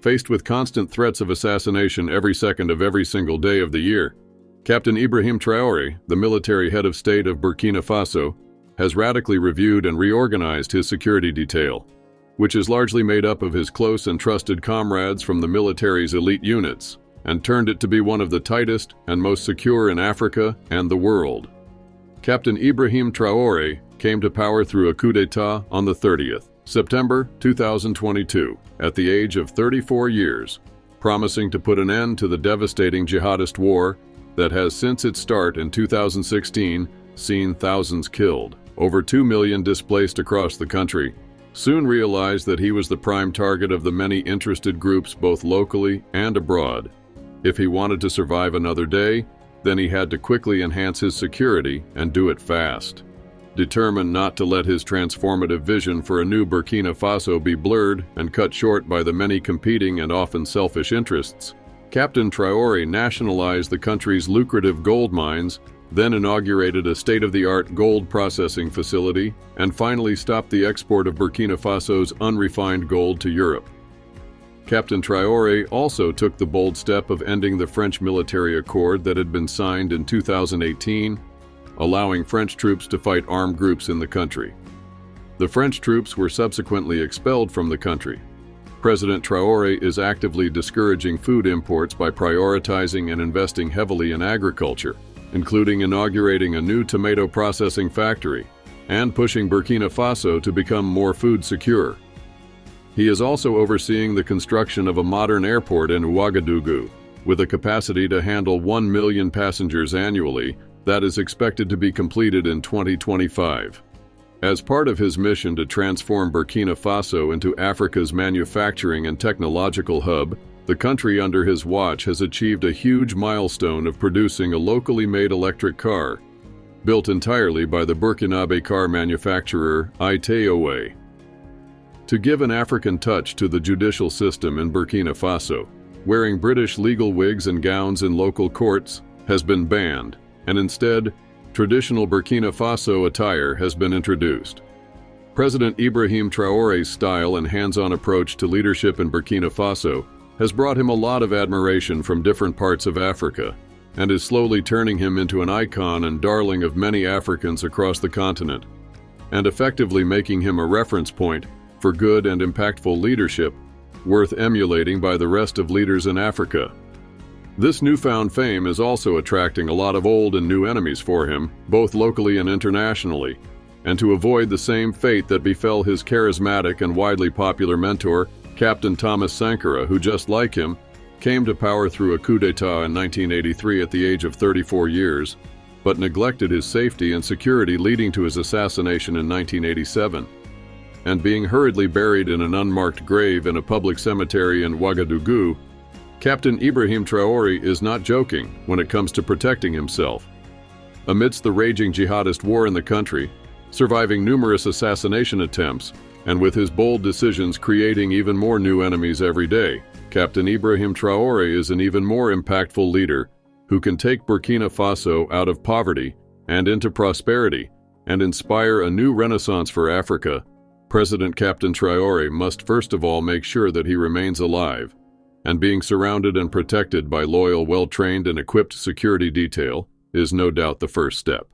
faced with constant threats of assassination every second of every single day of the year. Captain Ibrahim Traore, the military head of state of Burkina Faso, has radically reviewed and reorganized his security detail, which is largely made up of his close and trusted comrades from the military's elite units, and turned it to be one of the tightest and most secure in Africa and the world. Captain Ibrahim Traore came to power through a coup d'etat on the 30th September 2022, at the age of 34 years, promising to put an end to the devastating jihadist war that has since its start in 2016 seen thousands killed, over 2 million displaced across the country. Soon realized that he was the prime target of the many interested groups both locally and abroad. If he wanted to survive another day, then he had to quickly enhance his security and do it fast. Determined not to let his transformative vision for a new Burkina Faso be blurred and cut short by the many competing and often selfish interests, Captain Traore nationalized the country's lucrative gold mines, then inaugurated a state-of-the-art gold processing facility, and finally stopped the export of Burkina Faso's unrefined gold to Europe. Captain Traore also took the bold step of ending the French military accord that had been signed in 2018, allowing French troops to fight armed groups in the country. The French troops were subsequently expelled from the country. President Traore is actively discouraging food imports by prioritizing and investing heavily in agriculture, including inaugurating a new tomato processing factory and pushing Burkina Faso to become more food secure. He is also overseeing the construction of a modern airport in Ouagadougou, with a capacity to handle 1 million passengers annually, that is expected to be completed in 2025. As part of his mission to transform Burkina Faso into Africa's manufacturing and technological hub, the country under his watch has achieved a huge milestone of producing a locally made electric car, built entirely by the Burkinabe car manufacturer Traore. To give an African touch to the judicial system in Burkina Faso, wearing British legal wigs and gowns in local courts has been banned, and instead, traditional Burkina Faso attire has been introduced. President Ibrahim Traore's style and hands-on approach to leadership in Burkina Faso has brought him a lot of admiration from different parts of Africa, and is slowly turning him into an icon and darling of many Africans across the continent, and effectively making him a reference point for good and impactful leadership, worth emulating by the rest of leaders in Africa. This newfound fame is also attracting a lot of old and new enemies for him, both locally and internationally, and to avoid the same fate that befell his charismatic and widely popular mentor, Captain Thomas Sankara, who just like him, came to power through a coup d'etat in 1983 at the age of 34 years, but neglected his safety and security, leading to his assassination in 1987. And being hurriedly buried in an unmarked grave in a public cemetery in Ouagadougou, Captain Ibrahim Traore is not joking when it comes to protecting himself. Amidst the raging jihadist war in the country, surviving numerous assassination attempts, and with his bold decisions creating even more new enemies every day, Captain Ibrahim Traore is an even more impactful leader who can take Burkina Faso out of poverty and into prosperity and inspire a new renaissance for Africa. President Captain Traore must first of all make sure that he remains alive, and being surrounded and protected by loyal, well-trained and equipped security detail is no doubt the first step.